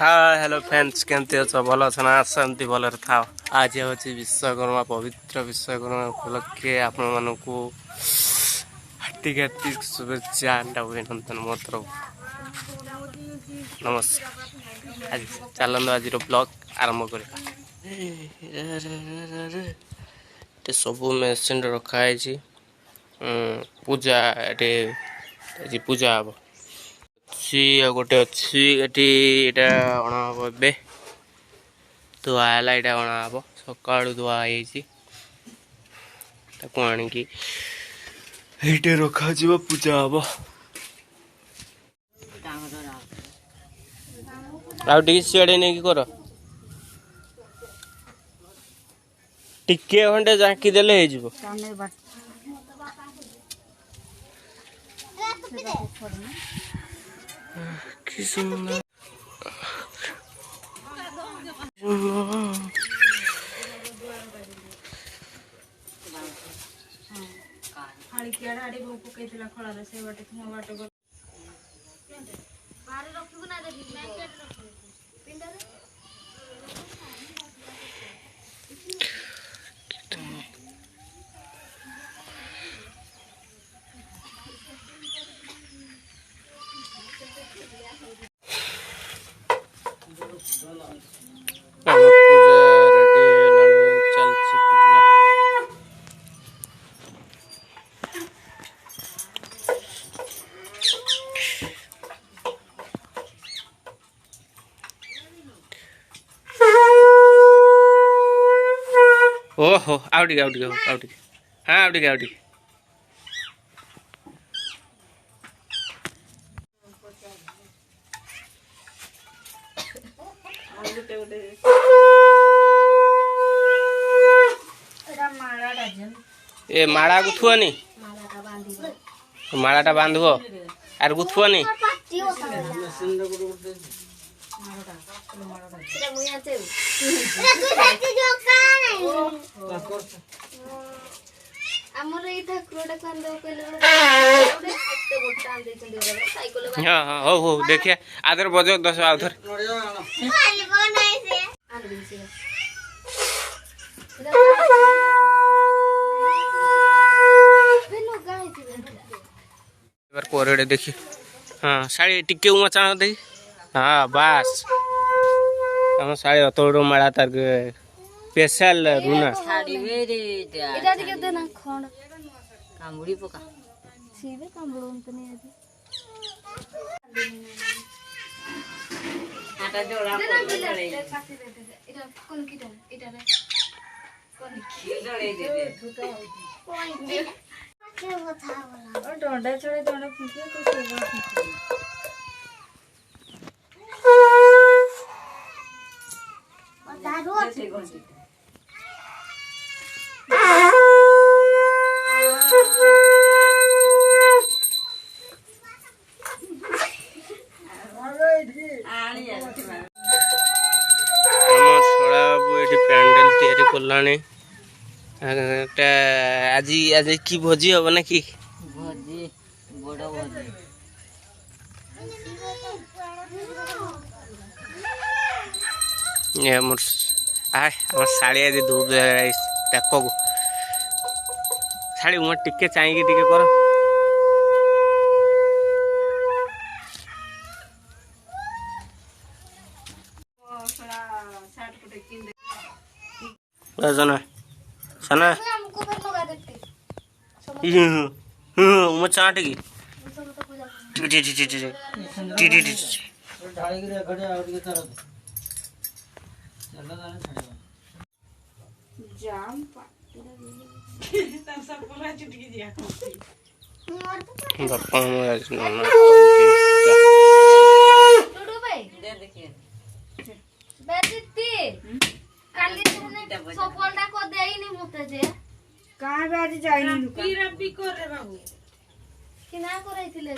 हाँ hello friends केमती अच्छ भल अच्छे ना सेमती भलरे था। आज हूँ विश्वकर्मा पवित्र विश्वकर्मा उपलक्षे आपण मानक हार्दिक हार्दिक शुभेच्छा अभिनंदन मो तरफ नमस्कार। आज चलते आज ब्लॉग आरंभ कर सब मेसीन रखाई पूजा ये पूजा हम गोटे अच्छी ये अणाब ए धुआ है ये अणाब सका धुआई आणिकी ये रखा पूजा हम आगे सियाड़े नहीं कर टिके खंडे झाँकी देले कि सुंदर ओहो आउट हाँ आउट ए माड़ा गुथुआनी माड़ाटा बांधव आर गुथुआनी हाँ हाँ हो देखिए आधर बजो 10 आधर कोरेडे देखिए हाँ साड़ी टिके उमा चाह देखी हाँ बस हम साड़ी अतोड़ माड़ा तार स्पेशल रुना साड़ी वेरे इटा दिके देना खंड कामुड़ी पका सीधे कामुड़ो तो नहीं आजी आटा जोड़ा जोड़े इटा कोन कीटा इटा रे कोन की जोड़े दे पॉइंट के बता वाला और डोंडा छोड़े डोंडा फूके तो सोवा फूके बता रोज आज आज की भोजी हम ना कि भोजी बड़ भोजी ये मोर साड़ी आज धूप देख साड़ी मोर टिके चाहिए टिके कर सना सना मैं चाट की कहाँ भी आज जाइनी दुकान रब्बी कर रे बाबू कि ना करैथिले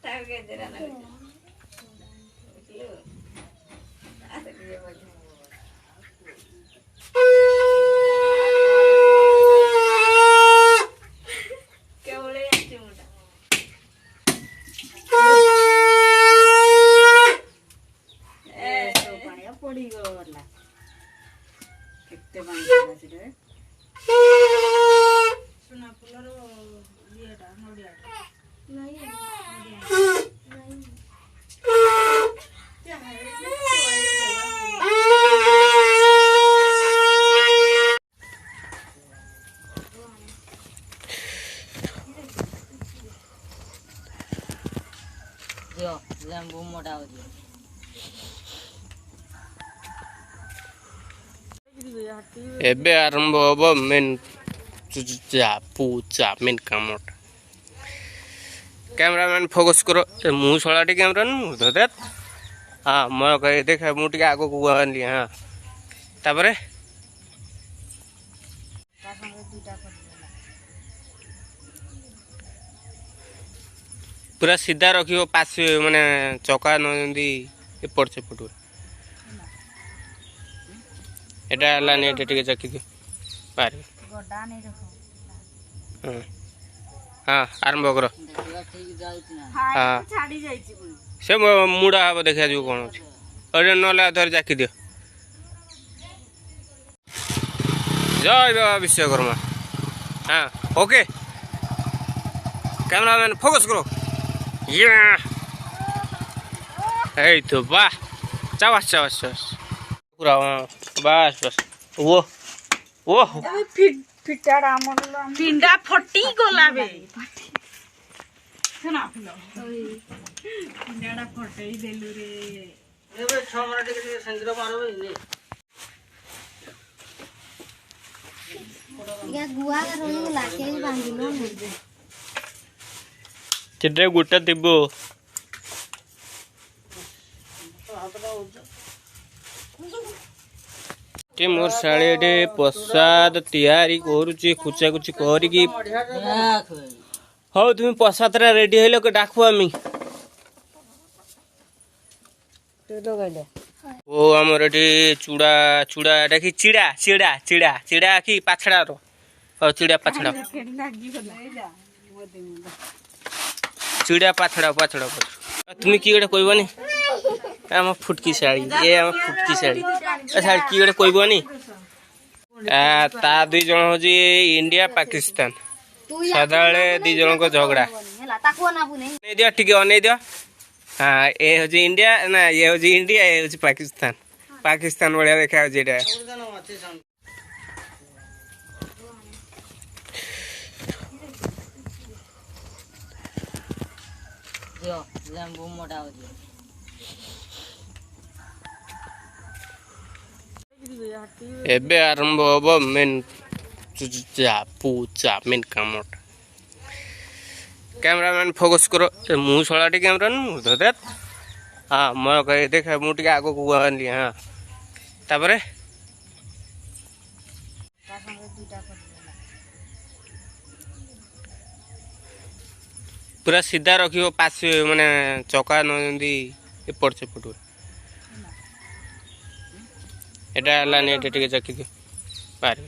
ताके जरा ना पड़ी गला केते पानी पड़ा से सुना फुलर येटा नडिया नहीं जो जम्बू मोटा हो दियो ଏବେ ଆରମ୍ଭ ହବ ମେନ୍ ପୂଜା ମେନ୍ କାମଟା। କ୍ୟାମେରାମ୍ୟାନ୍ ଫୋକସ୍ କର। ମୁଁ ଶଳାଟି କ୍ୟାମେରା ନୁହଁ ଧରେ ହଁ ମୋ ଦେଖ ମୁଁ ଟିକେ ଆଗକୁ ଆଣିଲି ହଁ ତାପରେ ପୁରା ସିଧା ରଖିବ ପାଶ ମାନେ ଚକା ନ ଯେମିତି ଏପଟ ସେପଟ ଏଟା ହେଲାନି ଏଟା ଟିକେ ଚାଖିଦିଅ ପାରିବ ହଁ ହଁ ଆରମ୍ଭ କର ହଁ ସେ ମୁଡ଼ା ହବ ଦେଖାଯିବ କ'ଣ ଅଛି ଏଇଟା ନହେଲେ ଆଉ ଥରେ ଚାଖି ଦିଅ ଜୟ ବାବା ବିଶ୍ୱକର୍ମା ହଁ ଓକେ କ୍ୟାମେରାମ୍ୟାନ୍ ଫୋକସ୍ କର এই তো বাহ চাবাস চাবাস চাবাস পুরা বাস বাস ও ও फिटाड़ा मोडल पिंडा फटी गला बे सुना फुलो पिंडाड़ा फटई देलु रे एबे 6 मिनिट के संग्र मारबे ने या गुआ का रोनी लाके बांधिलो ने चिट्रे गुट्टा तिब्बो के मोर शाळे प्रसाद तैयारी करूची कुचा कुची करिकी हो तुम्ही प्रसाद रा रेडी हेलो के डाकू आमी ओ हमर एटी चूड़ा चूड़ा देखि चिड़ा चिड़ा चिड़ा चिड़ा की पाछड़ा रो ओ चिड़ा पाछड़ा चिड़ा पाछड़ा पाछड़ा तुम्ही की गडे कहबनी आम फुटकी साड़ी ये आम फुटकी साड़ी साड़ी की गडे कहबनी ता दुई जन होजी इंडिया पाकिस्तान सदाळे दुई जन को झगड़ा नहीं दियो ठीक अनै दियो हाँ ये होजी इंडिया ना ये होजी इंडिया ये होजी पाकिस्तान पाकिस्तान बढ़िया देखा होजी एटा जो जम्बू मोटा हो दियो ଏବେ ଆରମ୍ଭ ହବ ମେନ୍ ପୂଜା ମେନ୍ କାମଟା। କ୍ୟାମେରାମ୍ୟାନ୍ ଫୋକସ୍ କର। ମୁଁ ଶଳାଟି କ୍ୟାମେରା ନୁହଁ ଧରେ ହଁ ମୋ ଦେଖ ମୁଁ ଟିକେ ଆଗକୁ ଆଣିଲି ହଁ ତାପରେ ପୁରା ସିଧା ରଖିବ ପାଶ ମାନେ ଚକା ନ ଯେମିତି ଏପଟ ସେପଟ ଏଟା ହେଲାନି ଏଟା ଟିକେ ଚାଖିଦିଅ ପାରିବ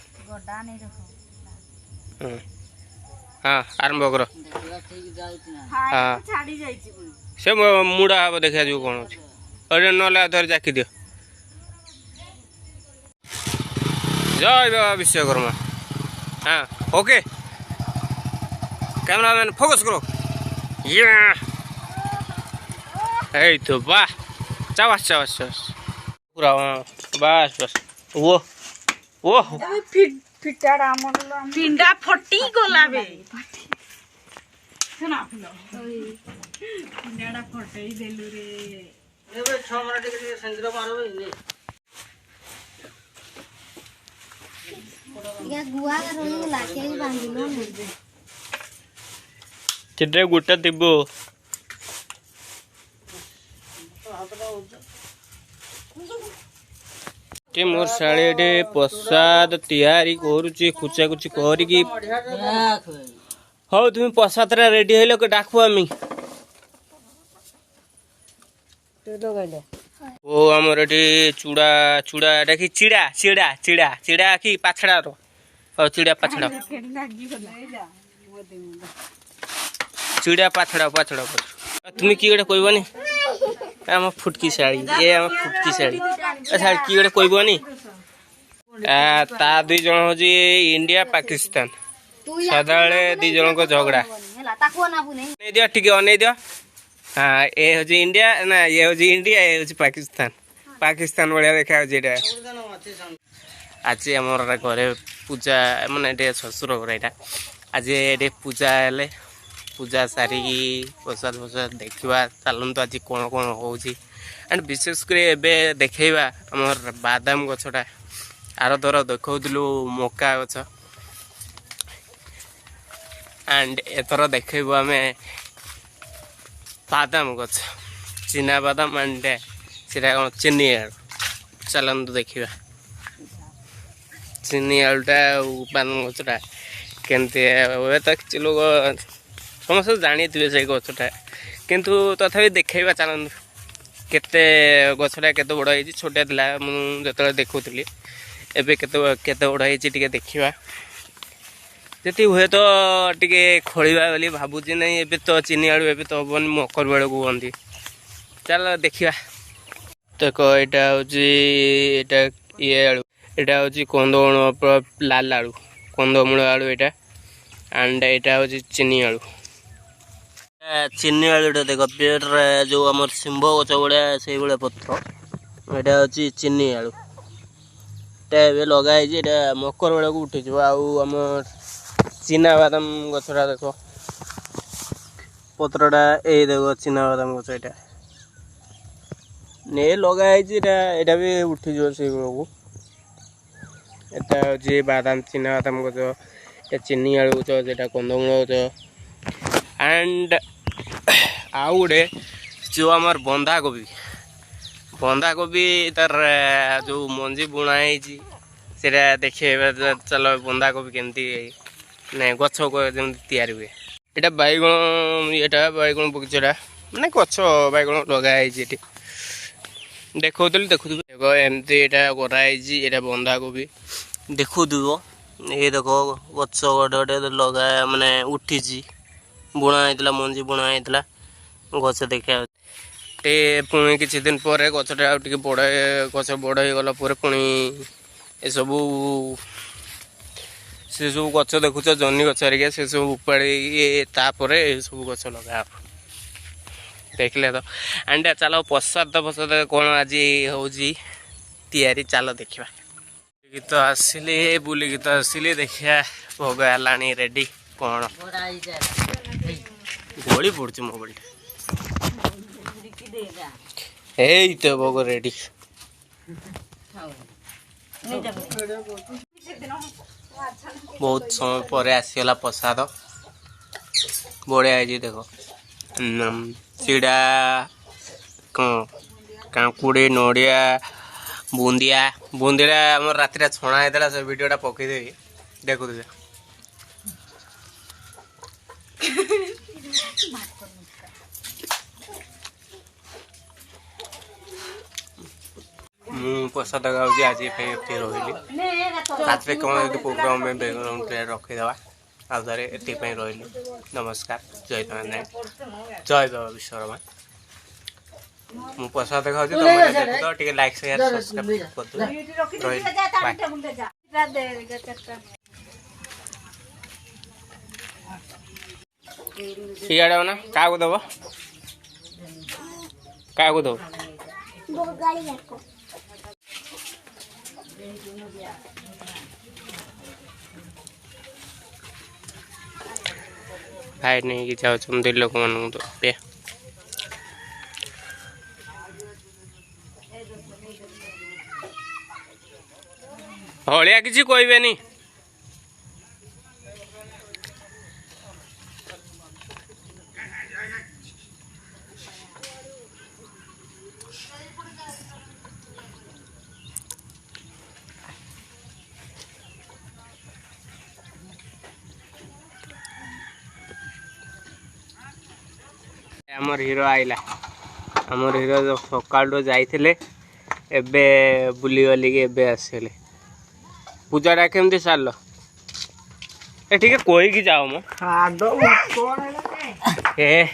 ହଁ ହଁ ଆରମ୍ଭ କର ହଁ ସେ ମୁଡ଼ା ହବ ଦେଖାଯିବ କ'ଣ ଅଛି ଏଇଟା ନହେଲେ ଆଉ ଥରେ ଚାଖିଦିଅ ଜୟ ବାବା ବିଶ୍ୱକର୍ମା ହଁ ଓକେ କ୍ୟାମେରାମ୍ୟାନ୍ ଫୋକସ୍ କର এই তো বাহ চাবাস চাবাস চাবাস পুরা বাস বাস ও ও फिटाड़ा मोडल पिंडा फटी गला बे सुना फुलो पिंडाड़ा फटई देलु रे एबे 6 मिनिट के संग्र मारबे ने या गुआ का रोनी लाके बांधिलो ने चिट्रे गुट्टा तिब्बो के मोर शाळे प्रसाद तैयारी करूची कुचा कुची करिकी हो तुम्ही प्रसाद रा रेडी हेलो के डाकू आमी ओ हमर एटी चूड़ा चूड़ा देखि चिड़ा चिड़ा चिड़ा चिड़ा की पाछड़ा रो ओ चिड़ा पाछड़ा चिड़ा पाछड़ा पाछड़ा तुम्ही की गडे कहबनी आम फुटकी शाड़ी ये आम फुटकी शाड़ी अच्छा कि गोटे कहबनी ता दुई जन हूँ इंडिया पाकिस्तान सदाबले दी जन को झगड़ा अनै दियो टिके अनै दियो हाँ ये हूँ इंडिया ना ये हूँ इंडिया ये हूँ पाकिस्तान पाकिस्तान भाया देखा आज आम घरे पूजा मानने शशुर घर यहाँ आज ये पूजा हेले पूजा सारिकी प्रसाद फसाद देखा चलतु आज कौन कौन हो एंड विशेषकर एबे देखा आमर बादाम गछटा आर थर देखलु मका गछ एंड एथर देखु आम बादाम गछ चीना बादाम एंड से चीनी आलू चलतु देखा चीनी आलूटा बादाम गछटा केमती तो लोक समस्त जानी थे से गछटा किंतु तथापि देखा चलतु केते गछटा केते बड़ होती छोटिया था मुझे देखुली एबे केते बड़ होती देखा जी हुए तो टे खोलिया बोली भावुची नहीं एबे तो चीनी आलू एबे तो हबन मकर बेल को कहती चल देखा देख यहाँ हूँ ये आलू यहाँ हूँ कंदमूल लाल आलू कंदमूल आलू यहाँ एंड यहाँ हूँ चीनी आलू चीनी आलूटा देख पेट जो आम शिंभ गच भाया से भाया पत्र यहाँ हूँ चीनी आलू ये लगाई मकर बेल को उठी आम चीना बादाम गछटा देख पत्रटा ये देख चीना बादाम गछ यहाँ ने लगाई यहाँ भी उठी से को यहाँ हूँ बादाम चीना बादाम गछ चीनी आलू गछ जेटा कंदमूल गछ एंड आउ गोटे जो आमर बंधाकोबी तार जो मंजी बुणाई से देखिए चलो बंधाकोबी केमती ना गछ जमी या हुए यहाँ बैगण ये बैगण बगीचा मैंने गछ बैगण लगाई देखो देखु देख एमती यहाँ कराई यहाँ बंधाकोबी देखु ये देख गछ गोटे गोटे लगा माने उठी बुणा मंजी बुणा गछ देखा पुणी किसी दिन पर गछटा बड़ गछ बड़ हो गला पुणी ये सबू से सब गछ देखुच जनी गछ हरिका से सब उपाड़ी तापर ये सब गछ लगा देखले तो एंड चलो प्रसाद फसाद कौन आज हूँ तैयारी चलो देखा तो आसिली बुलिकी तो आसिली देखा भोग है रेडी कौन गोली पड़छ मोबाइल तो भोग रेडी बहुत समय पर आसीगला प्रसाद बढ़िया है देख सीड़ा काकुड़ी नड़िया बुंदिया बुंदिया आम रात छणा होता से भिडटा पकईदेवी देखु प्रसाद गाँव आज रही रात कौन यदि प्रोग्राम में बैकग्राउंड रखीदे आउे ये रही नमस्कार जय जगन्नाथ जय बाबा विश्वकर्मा मु प्रसाद खाऊँ तुम टे लाइक शेयर सब्सक्राइब कर ना क्या दब क्या दब भाई नहीं कि जाऊँ लोक मान पे हलिया किसी कहबेनी आमर हीरो आइला आमर हीरो जो सकाल जाइए एबे बुली गली एबे आसले पूजाटा केमती सार ए ठीक है कोई की जाओ मो ए